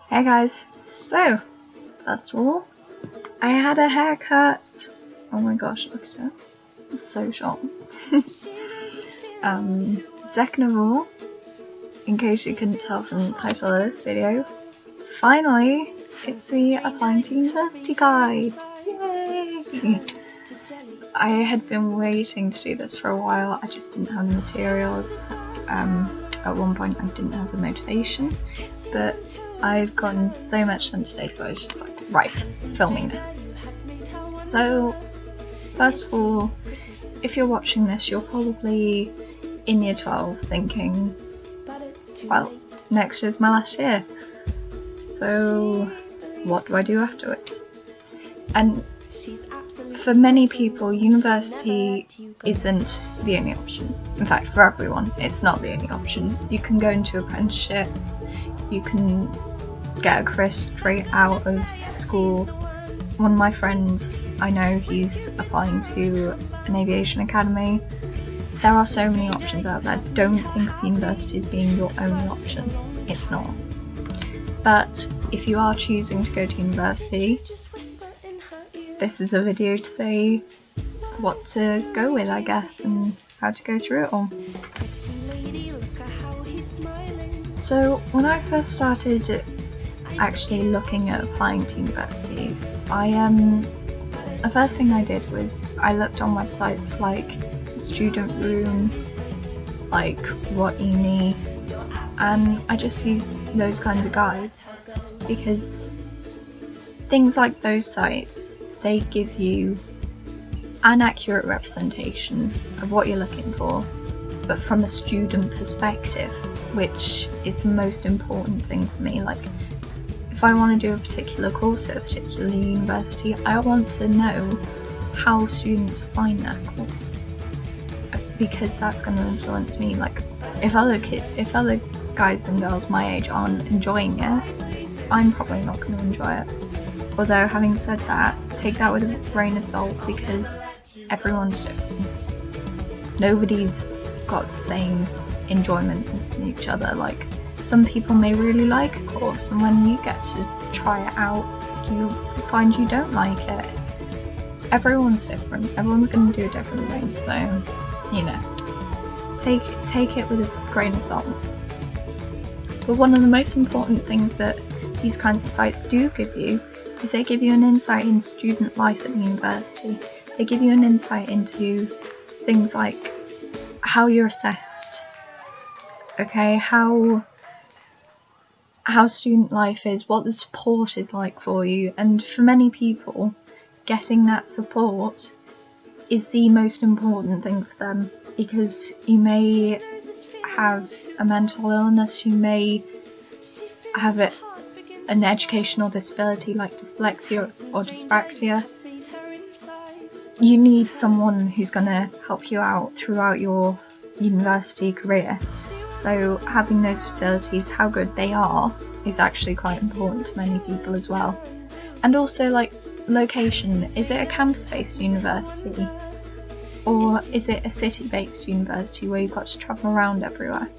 Hey guys, so first of all, I had a haircut. Oh my gosh, look at it, it's so short. Second of all, in case you couldn't tell from the title of this video, finally, it's the Applying to University guide! Yay! I had been waiting to do this for a while, I just didn't have the materials. At one point I didn't have the motivation, but I've gotten so much done today, so I was just like, right, filming this. So, first of all, if you're watching this, you're probably in year 12 thinking, well, next year's my last year, so what do I do afterwards? And for many people, university isn't the only option. In fact, for everyone, it's not the only option. You can go into apprenticeships, you can get a career straight out of school. One of my friends, I know he's applying to an aviation academy. There are so many options out there. Don't think of university as being your only option. It's not. But if you are choosing to go to university, this is a video to say what to go with, I guess, and how to go through it all. So when I first started actually looking at applying to universities, the first thing I did was I looked on websites like Student Room, like What Uni, and I just used those kinds of guides because things like those sites, they give you an accurate representation of what you're looking for, but from a student perspective, which is the most important thing for me. Like, if I want to do a particular course at a particular university, I want to know how students find that course, because that's going to influence me. Like, if other guys and girls my age aren't enjoying it, I'm probably not going to enjoy it. Although, having said that, take that with a grain of salt, because everyone's different. Nobody's got the same enjoyment as each other. Like, some people may really like a course, and when you get to try it out, you find you don't like it. Everyone's different. Everyone's going to do a different thing, so, you know, take it with a grain of salt. But one of the most important things that these kinds of sites do give you is they give you an insight into student life at the university. They give you an insight into things like how you're assessed, okay, how student life is, what the support is like for you, and for many people, getting that support is the most important thing for them, because you may have a mental illness, you may have an educational disability like dyslexia or dyspraxia. You need someone who's going to help you out throughout your university career. So having those facilities, how good they are, is actually quite important to many people as well. And also, like, location. Is it a campus-based university? Or is it a city-based university where you've got to travel around everywhere?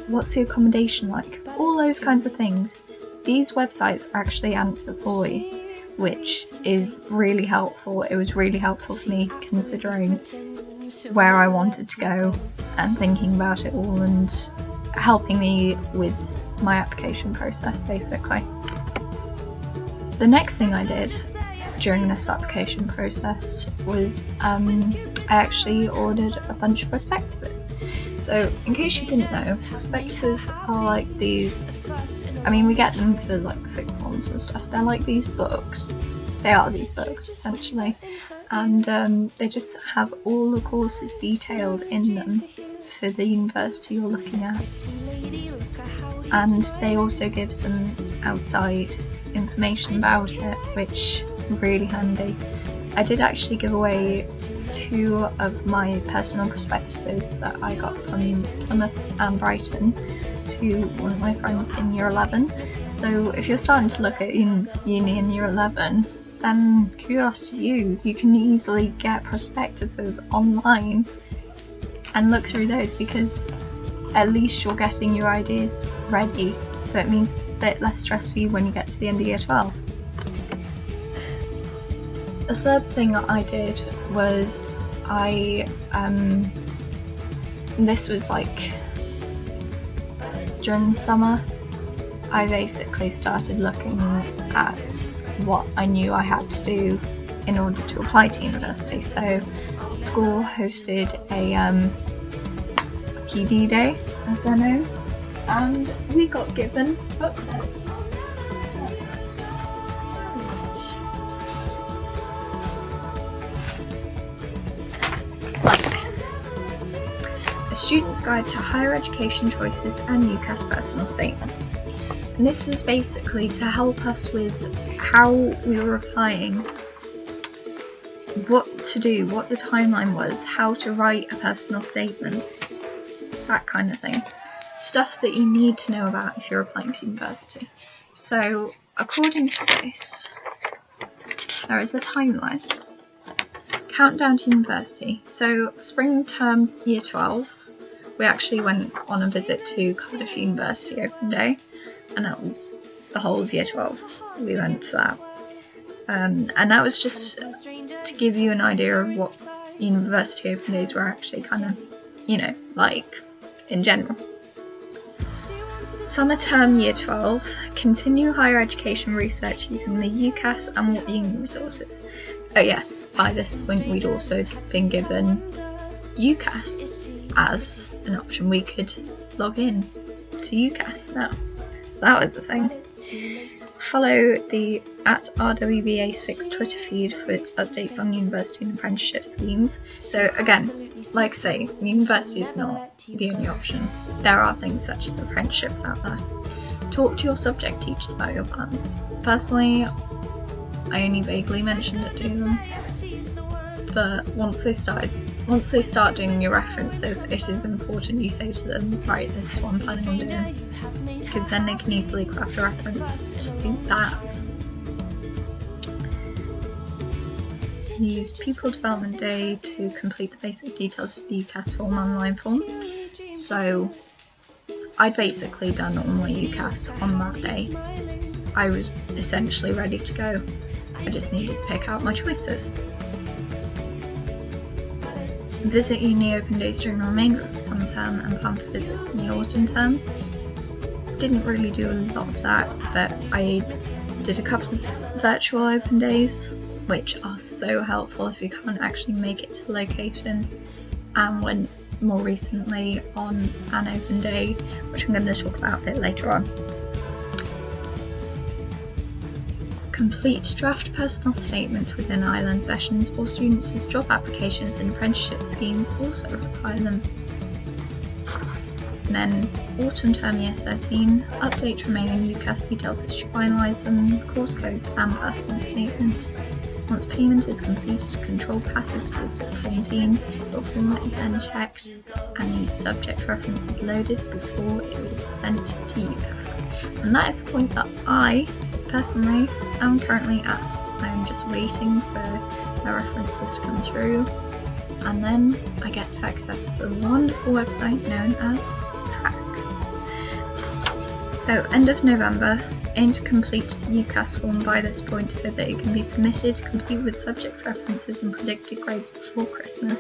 What's the accommodation like? All those kinds of things. These websites actually answer for you, which is really helpful. It was really helpful for me considering where I wanted to go and thinking about it all, and helping me with my application process, basically. The next thing I did during this application process was I actually ordered a bunch of prospectuses. So, in case you didn't know, prospectuses are like these, I mean, we get them for like sixth forms and stuff. They're like these books. They are these books, essentially. And they just have all the courses detailed in them for the university you're looking at. And they also give some outside information about it, which is really handy. I did actually give away 2 of my personal prospectuses that I got from Plymouth and Brighton to one of my friends in year 11. So if you're starting to look at uni in year 11, then kudos to you. You can easily get prospectuses online and look through those, because at least you're getting your ideas ready. So it means bit less stress for you when you get to the end of year 12. The third thing I did was this was like during the summer, I basically started looking at what I knew I had to do in order to apply to university. So school hosted a PD day, as they're known, and we got given booklets. A Student's Guide to Higher Education Choices and UCAS Personal Statements. And this was basically to help us with how we were applying, what to do, what the timeline was, how to write a personal statement, that kind of thing. Stuff that you need to know about if you're applying to university. So, according to this, there is a timeline. Countdown to university. So, spring term year 12, we actually went on a visit to Cardiff University Open Day, and that was the whole of year 12. We went to that. And that was just to give you an idea of what university open days were actually kind of, like in general. Summer term year 12, continue higher education research using the UCAS and WOOP uni resources. Oh yeah, by this point we'd also been given UCAS as an option. We could log in to UCAS now. So that was the thing. Follow the @RWBA6 Twitter feed for updates on university and apprenticeship schemes. So again, like I say, university is not the only option. There are things such as apprenticeships out there. Talk to your subject teachers about your plans. Personally, I only vaguely mentioned it to them, but once they start doing your references, it is important you say to them, right, this is what I'm planning on doing, because then they can easily craft a reference to suit that. Use Pupil Development Day to complete the basic details of the UCAS form online form. So I'd basically done all my UCAS on that day. I was essentially ready to go. I just needed to pick out my choices. Visit uni open days during the remainder of the summer term and plan for visits in the autumn term. Didn't really do a lot of that, but I did a couple of virtual open days, which are so helpful if you can't actually make it to the location, and went more recently on an open day, which I'm going to talk about a bit later on. Complete draft personal statement within Island sessions for students whose job applications and apprenticeship schemes also require them. And then autumn term year 13, update remaining UCAS details as you finalise them, course codes and personal statement. Once payment is completed, control passes to the supporting team, your format is then checked and the subject reference is loaded before it is sent to UCAS. And that is the point that I personally am currently at. I am just waiting for the references to come through, and then I get to access the wonderful website known as Track. So end of November, aim to complete UCAS form by this point so that it can be submitted complete with subject references and predicted grades before Christmas.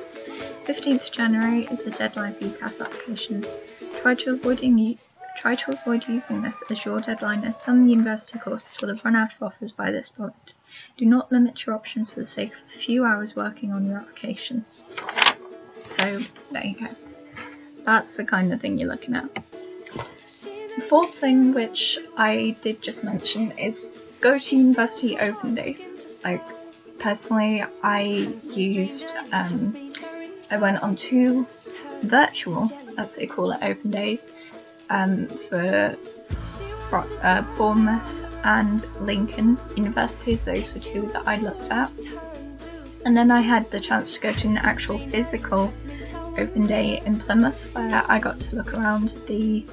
15th January is the deadline for UCAS applications. Try to avoid using this as your deadline, as some university courses will have run out of offers by this point. Do not limit your options for the sake of a few hours working on your application. So there you go. That's the kind of thing you're looking at. The fourth thing, which I did just mention, is go to university open days. Like, personally, I went on 2 virtual, as they call it, open days, for Bournemouth and Lincoln universities. Those were 2 that I looked at. And then I had the chance to go to an actual physical open day in Plymouth, where I got to look around the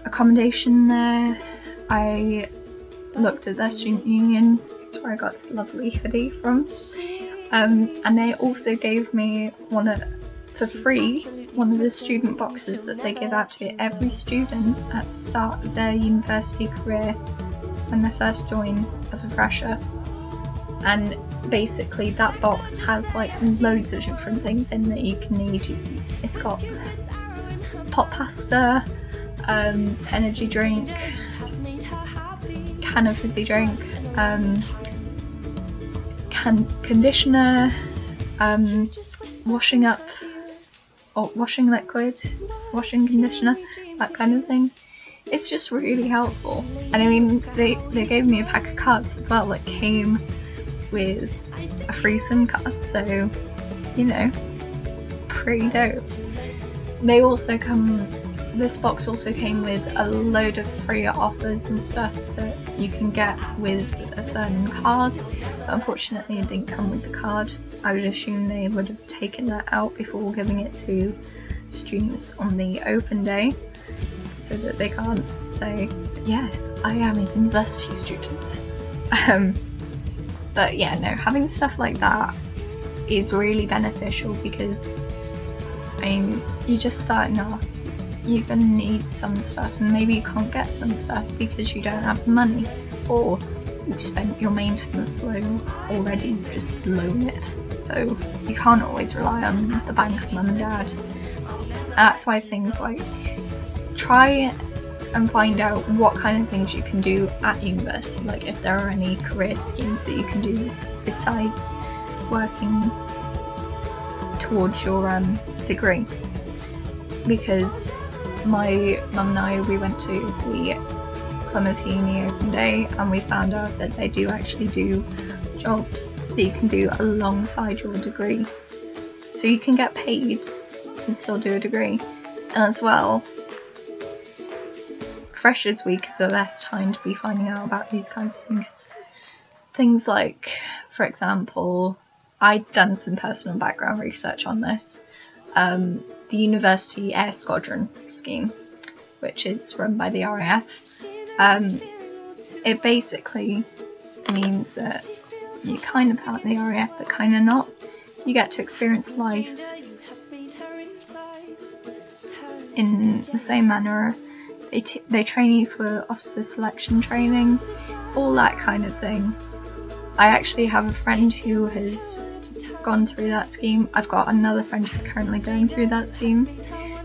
accommodation there. I looked at their student union. It's where I got this lovely hoodie from. And they also gave me for free one of the student boxes that they give out to every student at the start of their university career when they first join as a fresher. And basically that box has like loads of different things in that you can need. It's got pot pasta, energy drink, can of fizzy drink, conditioner, washing up or washing liquid, washing conditioner, that kind of thing. It's just really helpful. And I mean, they gave me a pack of cards as well that came with a free SIM card, so you know, pretty dope. They also this box also came with a load of free offers and stuff that you can get with a certain card, but unfortunately it didn't come with the card. I would assume they would have taken that out before giving it to students on the open day, so that they can't say, yes, I am a university student. But yeah, no, having stuff like that is really beneficial because, I mean, you're just starting off, you're going to need some stuff, and maybe you can't get some stuff because you don't have the money, or you've spent your maintenance loan already, just loan it. So you can't always rely on the bank of mum and dad. That's why things like, try and find out what kind of things you can do at university, like if there are any career schemes that you can do besides working towards your degree. Because my mum and I, we went to the Plymouth Uni open day and we found out that they do actually do jobs that you can do alongside your degree. So you can get paid and still do a degree. And as well, Freshers Week is the best time to be finding out about these kinds of things. Things like, for example, I'd done some personal background research on this. The University Air Squadron scheme, which is run by the RAF. It basically means that you're kind of part of the RAF, but kind of not. You get to experience life in the same manner. They train you for officer selection training, all that kind of thing. I actually have a friend who has gone through that scheme. I've got another friend who's currently going through that scheme.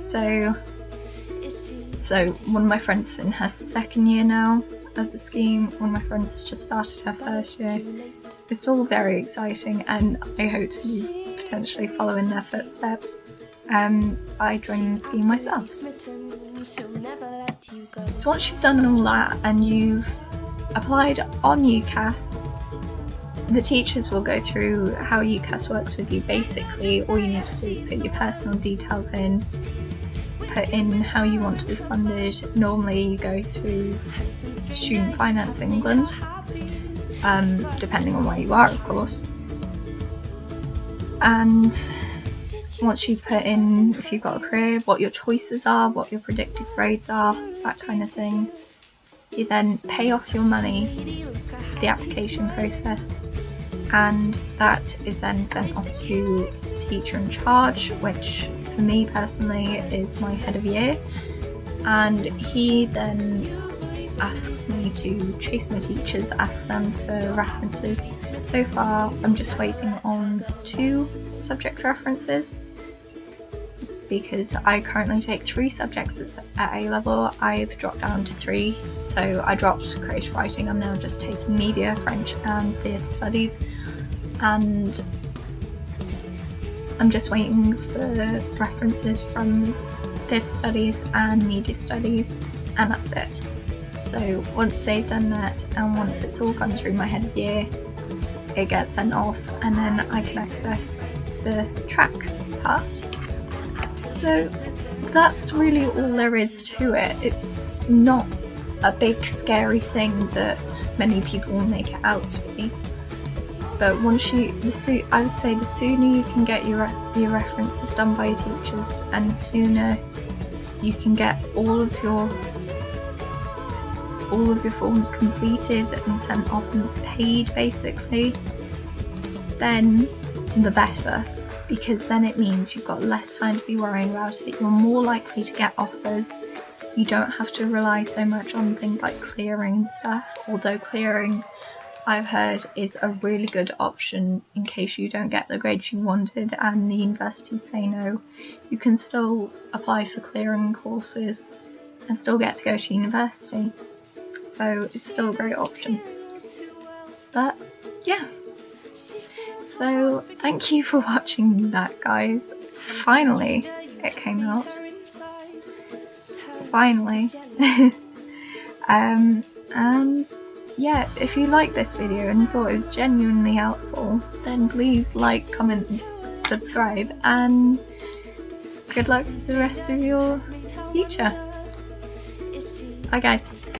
So one of my friends is in her second year now of the scheme. One of my friends just started her first year. It's all very exciting, and I hope to potentially follow in their footsteps by joining the scheme myself. So once you've done all that and you've applied on UCAS, the teachers will go through how UCAS works with you. Basically, all you need to do is put your personal details in, put in how you want to be funded. Normally you go through Student Finance England, depending on where you are, of course. And once you've put in, if you've got a career, what your choices are, what your predicted grades are, that kind of thing, you then pay off your money for the application process, and that is then sent off to the teacher in charge, which for me personally is my head of year, and he then asks me to chase my teachers, ask them for references. So far I'm just waiting on 2 subject references, because I currently take 3 subjects at A level. I've dropped down to 3, so I dropped creative writing. I'm now just taking media, French and theatre studies, and I'm just waiting for references from theatre studies and media studies, and that's it. So once they've done that, and once it's all gone through my head of year, it gets sent off, and then I can access the track part. So that's really all there is to it. It's not a big scary thing that many people will make it out to be. But once I would say the sooner you can get your references done by your teachers, and the sooner you can get all of your forms completed and sent off and paid, basically, then the better. because then it means you've got less time to be worrying about it, you're more likely to get offers, you don't have to rely so much on things like clearing and stuff, although clearing, I've heard, is a really good option in case you don't get the grades you wanted and the universities say no. You can still apply for clearing courses and still get to go to university, so it's still a great option. But yeah, so thank you for watching that, guys. Finally it came out, finally. And yeah, if you liked this video and thought it was genuinely helpful, then please like, comment and subscribe, and good luck with the rest of your future. Bye guys.